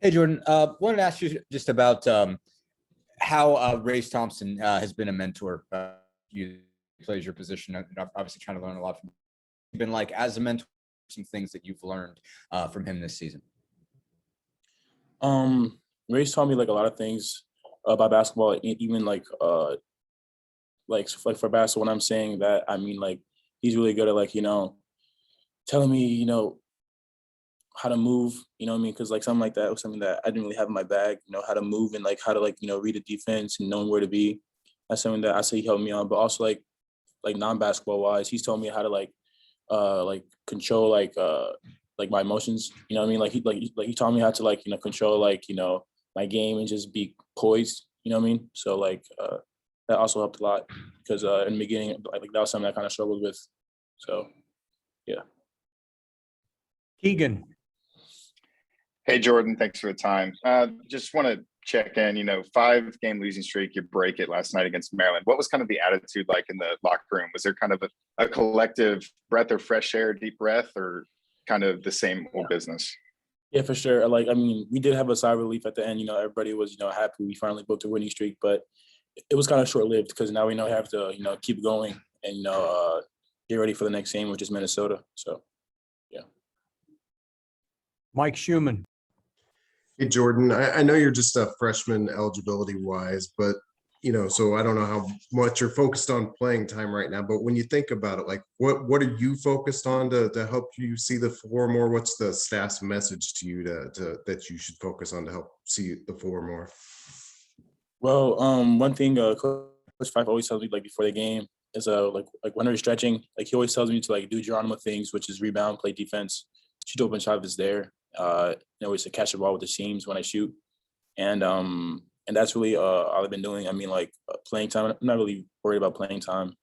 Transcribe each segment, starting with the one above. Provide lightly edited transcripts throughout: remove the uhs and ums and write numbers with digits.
Hey, Jordan. Wanted to ask you just about how Race Thompson has been a mentor. You plays your position, and obviously trying to learn a lot from. Been like as a mentor, some things that you've learned from him this season. Race taught me like a lot of things about basketball, even like for basketball. When I'm saying that, I mean like he's really good at like telling me how to move, you know what I mean? Because like something like that was something that I didn't really have in my bag, how to move and like how to like read a defense and knowing where to be. That's something that I say he helped me on. But also like non-basketball wise, he's told me how to like control like my emotions. You know what I mean? He taught me how to control my game and just be poised. You know what I mean? So that also helped a lot because in the beginning like that was something I kind of struggled with. So yeah. Keegan. Hey, Jordan, thanks for the time. Just want to check in, 5-game losing streak, you break it last night against Maryland. What was kind of the attitude like in the locker room? Was there kind of a collective breath of fresh air, deep breath, or kind of the same old business? Yeah, for sure. We did have a sigh of relief at the end. Everybody was, happy we finally booked a winning streak, but it was kind of short-lived because now we know we have to, keep going and, get ready for the next game, which is Minnesota. So, yeah. Mike Schumann. Hey, Jordan, I know you're just a freshman eligibility wise, but, so I don't know how much you're focused on playing time right now, but when you think about it, like what are you focused on to help you see the floor more? What's the staff's message to you that you should focus on to help see the floor more? Well, one thing Coach Fife always tells me before the game is like when we're stretching, he always tells me to do Geronimo things, which is rebound, play defense, shoot open shot is there. Always to catch the ball with the seams when I shoot, and that's really all I've been doing. I mean, playing time. I'm not really worried about playing time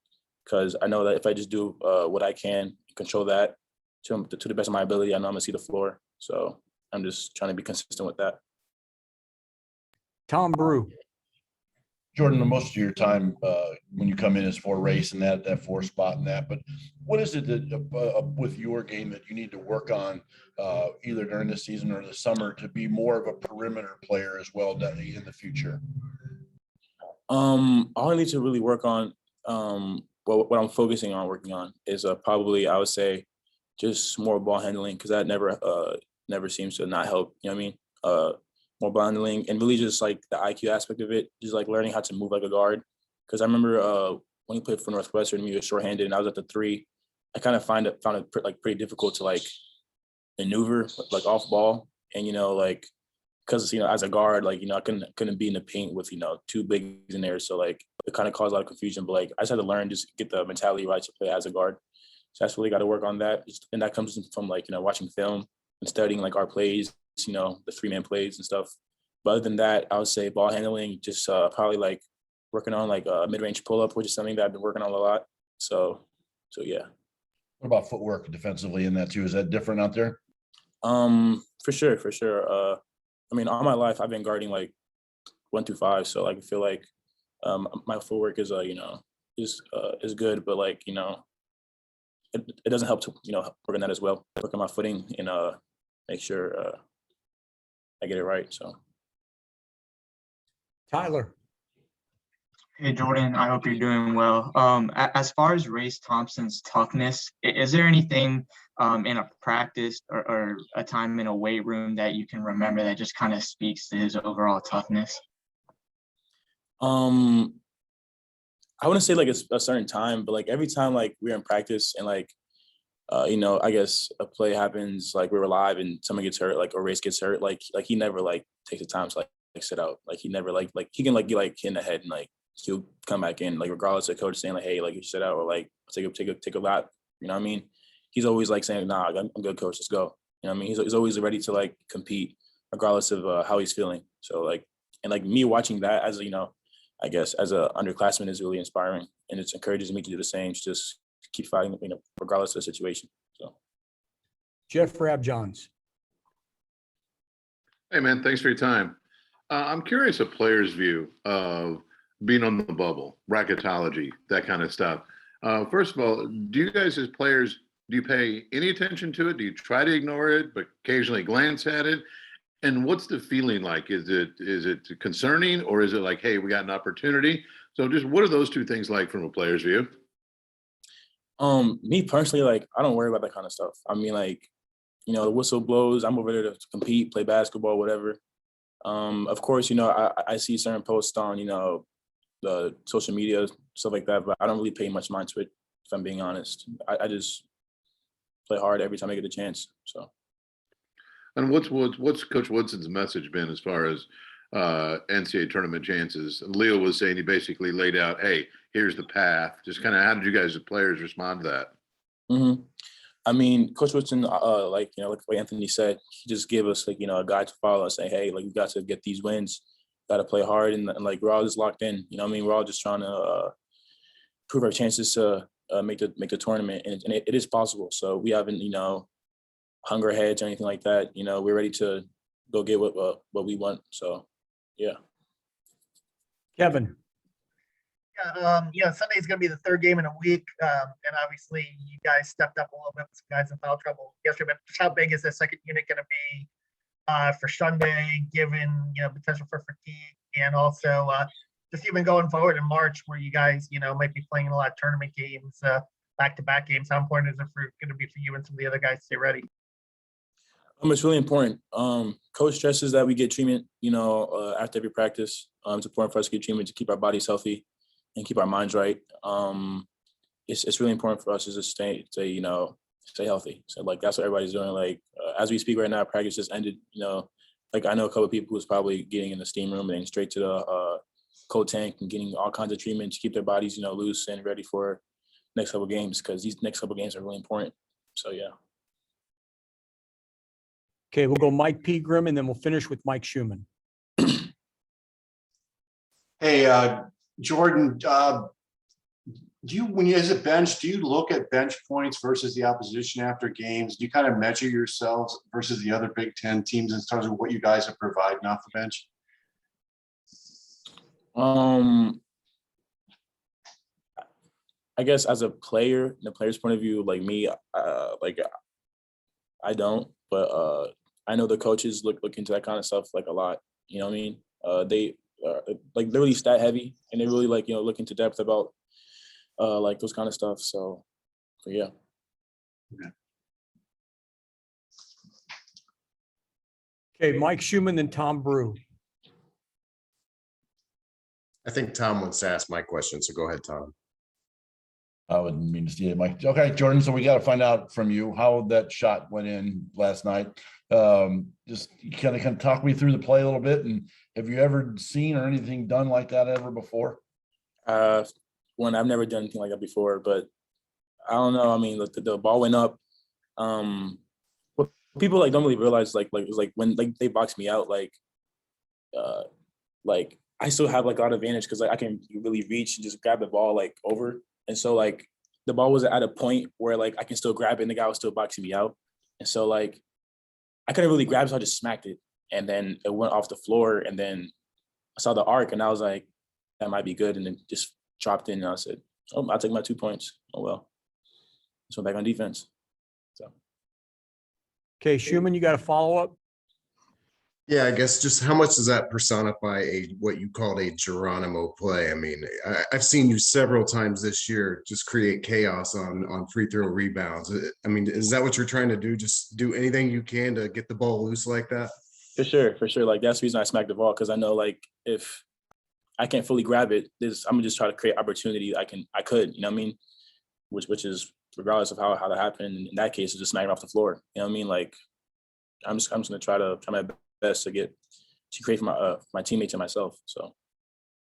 because I know that if I just do what I can, control that to the best of my ability, I know I'm gonna see the floor. So I'm just trying to be consistent with that. Tom Brew. Jordan, most of your time when you come in is for race and that 4 spot and that, but what is it that with your game that you need to work on either during the season or the summer to be more of a perimeter player as well in the future? All I need to really work on, what I'm focusing on working on is probably I would say just more ball handling because that never seems to not help. You know what I mean? More ball handling and really just like the IQ aspect of it, just like learning how to move like a guard. Because I remember when he played for Northwestern, he was shorthanded and I was at the 3. I kind of found it pretty difficult to maneuver off ball, and because as a guard I couldn't be in the paint with 2 bigs in there, so it kind of caused a lot of confusion. But I just had to learn just get the mentality right to play as a guard. So that's really got to work on that, and that comes from watching film and studying our plays, the 3-man plays and stuff. But other than that, I would say ball handling, just probably working on a mid-range pull-up, which is something that I've been working on a lot. So yeah. What about footwork defensively in that too? Is that different out there? For sure. I mean, all my life I've been guarding 1 through 5, so I feel my footwork is is good, but it doesn't help to work on that as well. Work on my footing and make sure I get it right. So Tyler. Hey, Jordan, I hope you're doing well. As far as Race Thompson's toughness, is there anything in a practice or a time in a weight room that you can remember that just kind of speaks to his overall toughness? I wouldn't say it's a certain time, but every time we're in practice and I guess a play happens, we were live and someone gets hurt, or Race gets hurt, he never takes the time to sit out. He never he can get hit in the head and he'll come back in, regardless of coach saying hey, you sit out or take a lap. You know what I mean? He's always saying, nah, I'm good, coach, let's go. You know what I mean? He's always ready to compete regardless of how he's feeling. So and me watching that as I guess as a underclassman is really inspiring, and it encourages me to do the same. Just keep fighting, regardless of the situation. So, Jeff Rabjohns. Hey man, thanks for your time. I'm curious a player's view of being on the bubble, bracketology, that kind of stuff. First of all, do you guys as players, do you pay any attention to it? Do you try to ignore it, but occasionally glance at it? And what's the feeling like? Is it concerning, or is it like, hey, we got an opportunity? So just what are those two things like from a player's view? Me personally, like, I don't worry about that kind of stuff. I mean, like, the whistle blows, I'm over there to compete, play basketball, whatever. Of course, I see certain posts on, the social media, stuff like that, but I don't really pay much mind to it, if I'm being honest. I just play hard every time I get a chance. So. And what's Coach Woodson's message been as far as NCAA tournament chances? Leo was saying he basically laid out, hey, here's the path. Just kind of how did you guys as players respond to that? Mm-hmm. I mean, Coach Woodson, like Anthony said, he just gave us like, a guide to follow and say, hey, like, we got to get these wins, got to play hard. And like, we're all just locked in, we're all just trying to prove our chances to make the tournament. And it is possible. So we haven't, hung our heads or anything like that. We're ready to go get what we want. So, yeah. Kevin. Sunday's going to be the third game in a week. And obviously you guys stepped up a little bit with some guys in foul trouble yesterday, but how big is the second unit going to be for Sunday, given, potential for fatigue, and also just even going forward in March where you guys, might be playing a lot of tournament games, back-to-back games. How important is it going to be for you and some of the other guys to stay ready? It's really important. Coach stresses that we get treatment, after every practice. It's important for us to get treatment to keep our bodies healthy and keep our minds right. It's really important for us to just stay healthy. So like, that's what everybody's doing. Like, as we speak right now, practice just ended, like, I know a couple of people who's probably getting in the steam room and straight to the cold tank and getting all kinds of treatment to keep their bodies, loose and ready for next couple of games, because these next couple of games are really important. So, yeah. Okay, we'll go Mike Pegram, and then we'll finish with Mike Schumann. Hey, Jordan, when you as a bench, do you look at bench points versus the opposition after games? Do you kind of measure yourselves versus the other Big Ten teams in terms of what you guys are providing off the bench? I guess as a player, in the player's point of view, like me, I don't, but I know the coaches look into that kind of stuff like a lot. You know what I mean? They like, they're really stat heavy, and they really like, look into depth about like those kind of stuff. So yeah. Okay, Mike Schumann, then Tom Brew. I think Tom wants to ask my question, so go ahead, Tom. I wouldn't mean to see it, Mike. Okay, Jordan. So we got to find out from you how that shot went in last night. Just kind of talk me through the play a little bit. And have you ever seen or anything done like that ever before? One, I've never done anything like that before, but I don't know. I mean, the ball went up. What people like don't really realize, like it was like when like they boxed me out, like I still have like a lot of advantage because like I can really reach and just grab the ball like over. And so like the ball was at a point where like I can still grab it and the guy was still boxing me out. And so like I couldn't really grab it, so I just smacked it. And then it went off the floor, and then I saw the arc and I was like, that might be good. And then just dropped in and I said, oh, I'll take my 2 points. Oh well. So back on defense. So Okay, Schumann, you got a follow-up? Yeah, I guess just how much does that personify what you called a Geronimo play? I mean, I've seen you several times this year just create chaos on free throw rebounds. I mean, is that what you're trying to do? Just do anything you can to get the ball loose like that? For sure. Like that's the reason I smacked the ball, because I know like if I can't fully grab it, I'm gonna just try to create opportunity. I could, you know what I mean? Which is regardless of how that happened. In that case, it's just smacking off the floor. You know what I mean? Like I'm just gonna try my best to create for my teammates and myself. So